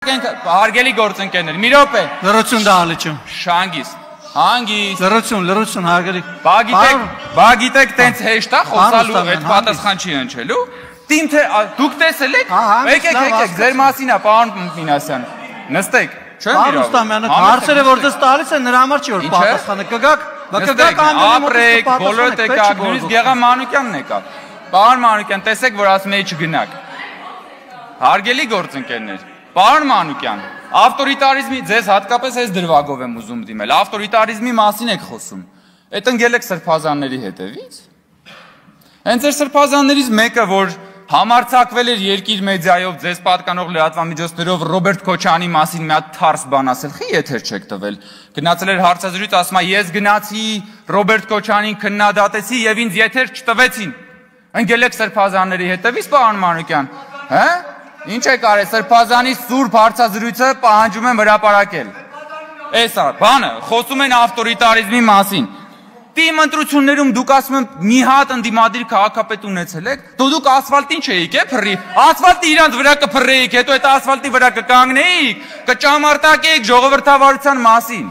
Հարգելի գործընկերներ, մի րոպե։ Լրություն դահլիճում։ Հանգիստ։ Լրություն, հարգելի։ Բա գիտեք, տենց հեշտ է խոսալու, այդ պատասխան չի հնչելու։ Տիմ թե դուք տեսել եք։ Եկեք, ձեր մասին է, պարոն Մինասյան։ Նստեք։ Չեմ իրավ։ Ռուստամյանը հարցերը որ դες տալիս են նրա համար չի որ պատասխանը կգաք ապրեք, բոլորդ եկաք, նույնիսկ Գեղամ Մանուկյանն եկավ։ Պարոն Մանուկյան, տեսեք, որ ասում էի չգնաք։ Հարգելի գործընկերներ, պարոն Մանուկյան, ավտորիտարիզմի, ձեզ հատկապես ես դրվագով եմ ուզում դիմել, ավտորիտարիզմի մասին եք խոսում։ Այդ ընկել եք սրբազանների հետևից։ Հենց էր սրբազաններից մեկը, որ համարձակվել էր երկիր մեդիայով ձեզ պատկանող լրատվամիջոցներով Ռոբերտ Քոչյանի մասին մի հատ թարս բան ասել, խի եթեր չեք տվել։ Գնացել էր հարցազրույց, ասում է ես գնացի Ռոբերտ Քոչյանին քննադատեցի եւ ինձ եթեր չտվեցին։ Ընկել եք սրբազանների հետևից, պարոն Մանուկյան, հա՞։ Ինչ եք արել, սրբազանի սուրբ հարցազրույցը պահանջում են հրապարակել։ Էսա, բանը, խոսում են ավտորիտարիզմի մասին։ Տիմ ընտրություններում դուք ասում եմ մի հատ ընդդիմադիր քաղաքապետ ունեցել եք, դուք ասֆալտին չէիք, փռի։ Ասֆալտը իրանց վրա կփռեիք, հետո այդ ասֆալտի վրա կկանգնեիք, կճամարտակեիք ժողովրդավարության մասին։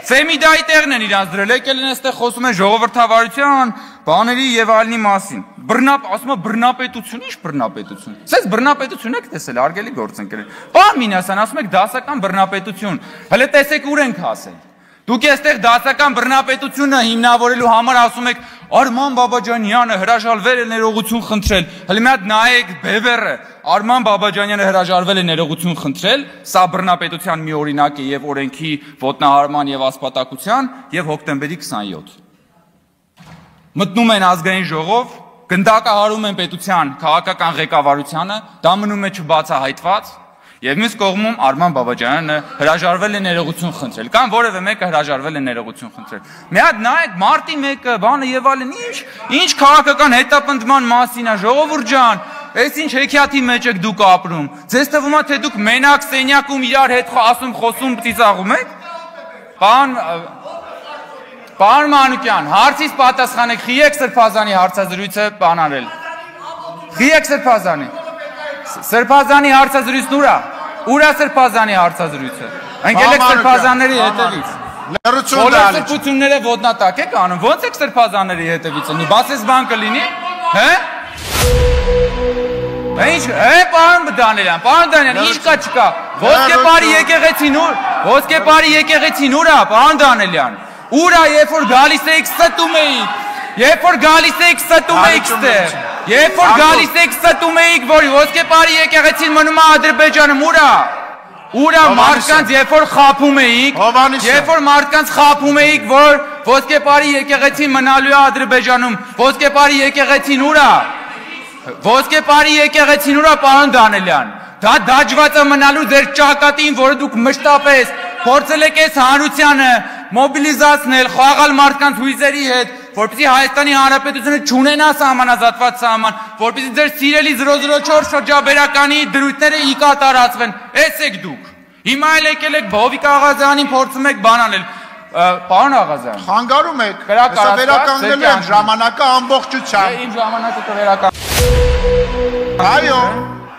Սեմիդայի տեղն են իրանց դրել, եկել են այստեղ խոսում են ժողովրդավարության, բաների եւ այլնի մասին։ Ասում է բռնապետություն, ի՞նչ բռնապետություն։ Սենց բռնապետություն եք տեսել, հարգելի գործընկերներ։ Պարոն Մինասյան, ասում եք դասական բռնապետություն։ Հələ տեսեք ուր ենք հասել։ Դուք այստեղ դասական բռնապետությունը հիմնավորելու համար ասում եք Արման Բաբաջանյանը հրաժարվել է ներողություն խնդրել։ Հələ մի հատ նայեք բևեռը։ Արման Բաբաջանյանը հրաժարվել է ներողություն խնդրել, սա բռնապետության մի օրինակ է եւ օրենքի ոտնահարման եւ ասպատակության եւ հոկտեմբերի 27։ Մտնում են ազգային ժողով, գնդակահարում են պետության քաղաքական ղեկավարությանը, դա մնում է չբացահայտված, եւ մյուս կողմում Արման Բաբաջանյանը հրաժարվել է ներողություն խնդրել, կամ որևէ մեկը հրաժարվել է ներողություն խնդրել։ Մի հատ նայեք մարտի 1-ը, բանը եւ այլն, ինչ քաղաքական հետապնդման մասին է, ժողովուրդ ջան, այս ինչ հեքիաթի մեջ եք դուք ապրում։ Ձեզ թվում է թե դուք մենակ սենյակում իրար հետ ասում, խոսում, ծիծաղում եք։ Պարոն Մանուկյան, հարցից պատասխանեք, խի եք սրբազանի հարցազրույցը բանարել։ Խի եք սրբազանի։ Սրբազանի հարցազրույցն ուր է։ Ուր է սրբազանի հարցազրույցը։ Ընկել եք սրբազանների հետևից։ Լրություն դալիճ։ Բոլոր սրբությունները ոտնատակ եք անում։ Ո՞նց եք սրբազանների հետևից անի։ Բասես բան կլինի։ Հե՞։ Ինչ, պարոն Դանիելյան, ինչ կա չկա։ Ոսկեպարի եկեղեցին ուր։ Ոսկեպարի եկեղեցին ուր է, պարոն Դանիելյան։ Ուր է, երբ որ գալիս էիք ստում էիք։ Երբ որ գալիս էիք ստում էիք ստեղ։ Երբ որ գալիս եք ստում էիք, որ ոսկեպարի եկեղեցին մնում է Ադրբեջանում, ուր է մարդկանց, երբ որ խաբում էիք, երբ որ մարդկանց խաբում էիք, որ ոսկեպարի եկեղեցին մնալու է Ադրբեջանում, ոսկեպարի եկեղեցին ուր է, ոսկեպարի եկեղեցին ուր է, պարոն Դանիելյան, դա դաջված է մնալու ձեր ճակատին, որը դուք մշտապես փորձել եք այս հանրությանը մոբիլիզացնել, խաղալ մարդկանց հույզերի հետ, որպեսզի Հայաստանի Հանրապետությունը չունենա սահմանազատված սահման, որպեսզի ձեր սիրելի 004 շրջաբերականի դրույթները իկա տարածվեն, էս եք դուք։ Հիմա էլ եկել եք Բովիկ Աղազյանին փորձում եք բանանել։ Պարոն Աղազյան։ Խանգարում եք, հեսա վերականգնելու եմ ժամանակը ամբողջությամբ։ Իմ ժամանակը կվերականգնեմ։ Այո,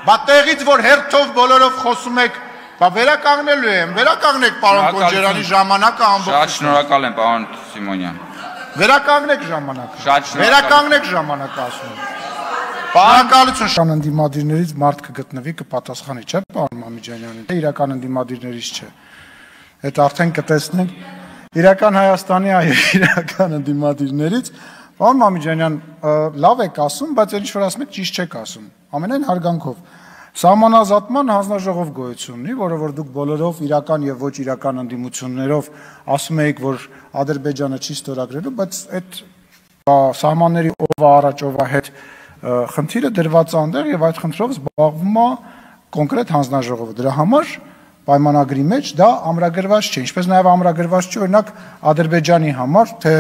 բա տեղից որ հերթով բոլորով խոսում եք, բա վերականգնելու եմ, վերականգնեք պարոն Կոջերյանի ժամանակը ամբողջությամբ։ Շատ շնորհակալ եմ, պարոն Սիմոնյան։ Վերականգնեք ժամանակը։ Վերականգնեք ժամանակը ասում եմ։ Շնորհակալություն շան ընդդիմադիրներից մարդ կգտնվի կպատասխանի, չէ՞ պարոն Մամիջանյանի։ Իրական ընդդիմադիրներից չէ։ Այդ արդեն կտեսնենք իրական Հայաստանի այո իրական ընդդիմադիրներից։ Պարոն Մամիջանյան, լավ եք ասում, բայց ինչ որ ասում եք ճիշտ չեք ասում։ Ամենայն հարգանքով Սահմանազատման հանձնաժողով գոյություն ունի, որը որ դուք բոլորով իրական եւ ոչ իրական ընդդիմություններով ասում եք, որ Ադրբեջանը չի ստորագրելու, բայց այդ սահմանների ով առաջ ով հետ խնդիրը դրված է այնտեղ եւ այդ խնդրով զբաղվում է կոնկրետ հանձնաժողովը։ Դրա համար պայմանագրի մեջ դա ամրագրված չէ, ինչպես նաեւ ամրագրված չէ օրինակ Ադրբեջանի համար, թե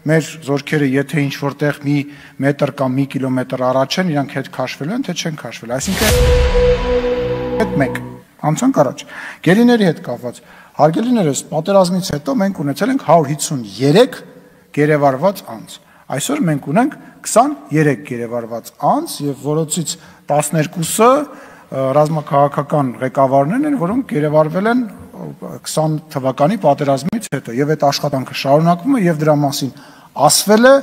մեր զորքերը եթե ինչ որտեղ մի մետր կամ մի կիլոմետր առաջ են, իրանք հետ քաշվելու են, թե չեն քաշվել։ Այսինքն այդ մեկ անցանք առաջ։ Գերիների հետ կապված հարգելիներս, պատերազմից հետո մենք ունեցել ենք 153 գերեվարված անձ։ Այսօր մենք ունենք 23 գերեվարված անձ եւ որոնցից 12-ը ռազմաքաղաքական ղեկավարներն են, որոնք երևարվել են 20 թվականի պատերազմից հետո, եւ այդ աշխատանքը շարունակվում է եւ դրա մասին ասվել է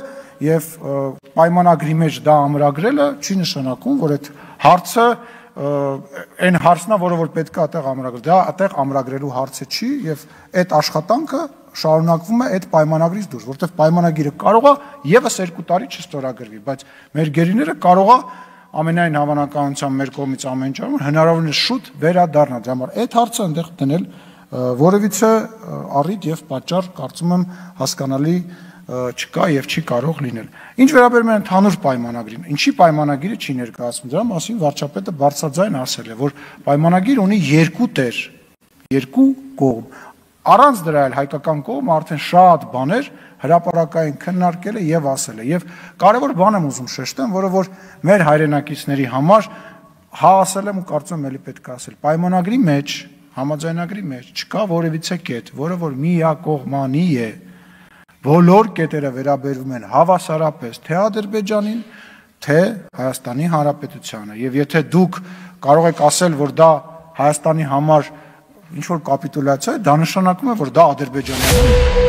եւ պայմանագրի մեջ դա ամրագրելը չի նշանակում, որ այդ հարցը այն հարցն է, որը որ պետք է այդտեղ ամրագրել, դա այդտեղ ամրագրելու հարցը չի եւ այդ աշխատանքը շարունակվում է այդ պայմանագրից դուրս, որտեղ պայմանագիրը կարող է եւս 2 տարի չստորագրվի, բայց մեր գերիները կարող է ամենայն հավանականությամբ մեր կողմից ամեն ինչ հնարավորինս շուտ վերադառնալ, դրա համար այդ հարցը այնտեղ դնել որևիցե առիթ եւ պատճառ կարծում եմ հասկանալի չկա եւ չի կարող լինել։ Ինչ վերաբերում է ընդհանուր պայմանագրին, ինչի պայմանագիրը չի ներկայացվում, դրա մասին վարչապետը բարձրաձայն ասել է, որ պայմանագիրը ունի 2 տեր, 2 կողմ։ Առանց դրա էլ հայկական կողմը արդեն շատ բաներ հրապարակային քննարկել է եւ ասել է։ Եվ կարևոր բան եմ ուզում շեշտեմ, որը որ մեր հայրենակիցների համար հա ասել եմ ու կարծում եմ էլի պետք է ասել։ Պայմանագրի մեջ, համաձայնագրի մեջ չկա որևիցե կետ, որը որ միակողմանի է։ Բոլոր կետերը վերաբերվում են հավասարապես թե Ադրբեջանին, թե Հայաստանի Հանրապետությանը։ Եվ եթե դուք կարող եք ասել, որ դա Հայաստանի համար ինչ որ կապիտուլյացիա է, դա նշանակում է, որ դա Ադրբեջանի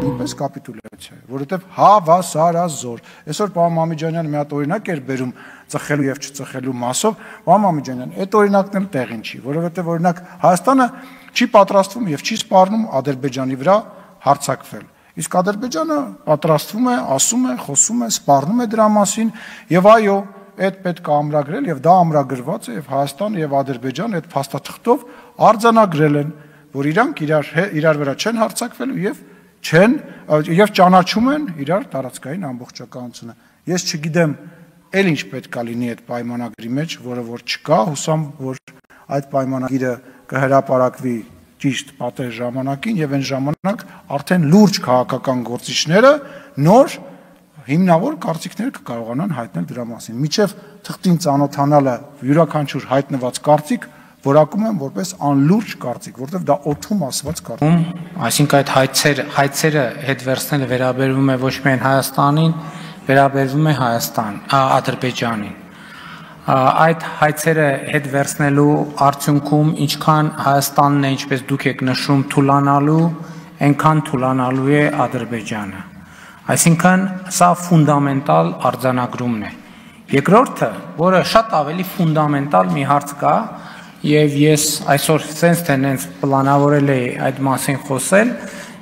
նույնպես կապիտուլյացիա է, որովհետև հավասարազոր։ Այսօր պարոն Մամիջանյանը մի հատ օրինակ էր բերում ծխելու եւ չծխելու մասով, պարոն Մամիջանյան, այդ օրինակն էլ տեղին չի, որովհետև օրինակ Հայաստանը չի պատրաստվում եւ չի սպառնում Ադրբեջանի վրա հարձակվել։ Իսկ Ադրբեջանը պատրաստվում է, ասում է, խոսում է, սպառնում է դրա մասին եւ այո, այդ պետք է ամրագրել եւ դա ամրագրված է եւ Հայաստան եւ Ադրբեջան այդ փաստաթղթով արձանագրել են, որ իրանք իրար վրա չեն հարձակվելու եւ ճանաչում են իրար տարածքային ամբողջականությունը։ Ես չգիտեմ, ել ինչ պետք է լինի այդ պայմանագրի մեջ, որը որ չկա, հուսամ, որ այդ պայմանագիրը կհրապարակվի ճիշտ պատեհ ժամանակին եւ այն ժամանակ արդեն լուրջ քաղաքական գործիչները նոր հիմնավոր կարծիքներ կկարողանան հայտնել դրա մասին։ Միջև թղթին ծանոթանալը յուրաքանչյուր հայտնված կարծիք որակում եմ որպես անլուրջ կարծիք, որովհետև դա օդում ասված կարծիք։ Այսինքն այդ հայցերը հետ վերցնելը վերաբերվում է ոչ միայն Հայաստանին, վերաբերվում է Ադրբեջանին։ Այդ հայցերը հետ վերցնելու արդյունքում ինչքան Հայաստանն է, ինչպես դուք եք նշում, թուլանալու, այնքան թուլանալու է Ադրբեջանը։ Այսինքն սա ֆունդամենտալ արձանագրումն է։ Երկրորդը, որը շատ ավելի ֆունդամենտալ մի հարց կա, եւ ես այսօր sense tendency պլանավորել էի այդ մասին խոսել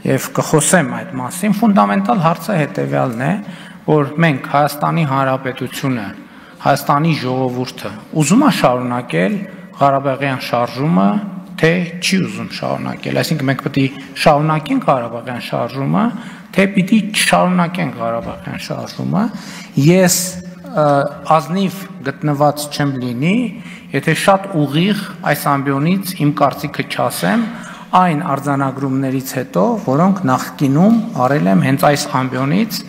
եւ կխոսեմ այդ մասին, ֆունդամենտալ հարցը հետեւյալն է, որ մենք Հայաստանի Հանրապետությունը, Հայաստանի ժողովուրդը ուզում է շարունակել Ղարաբաղյան շարժումը, թե չի ուզում շարունակել, այսինքն մենք պետք է շարունակենք Ղարաբաղյան շարժումը, թե պիտի չշարունակենք Ղարաբաղյան շարժումը։ Ես ազնիվ գտնված չեմ լինի, եթե շատ ուղիղ այս ամբիոնից իմ կարծիքը չասեմ այն արձանագրումներից հետո, որոնք նախկինում արել եմ հենց այս ամբիոնից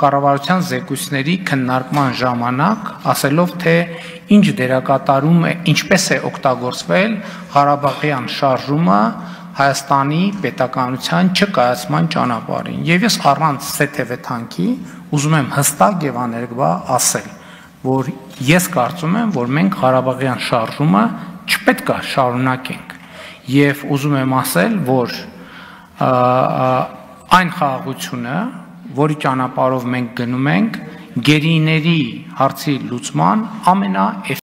կառավարության զեկույցների քննարկման ժամանակ, ասելով, թե ինչ դերակատարում է, ինչպես է օգտագործվել Ղարաբաղյան շարժումը Հայաստանի պետականության չկայացման ճանապարհին։ Եվ ես առանց սեթևեթանքի ուզում եմ հստակ եւ աներկբա ասել, որ ես կարծում եմ, որ մենք Ղարաբաղյան շարժումը չպետք է շարունակենք եւ ուզում եմ ասել, որ այն խաղաղությունը, որի ճանապարհով մենք գնում ենք, գերիների հարցի լուծման ամենա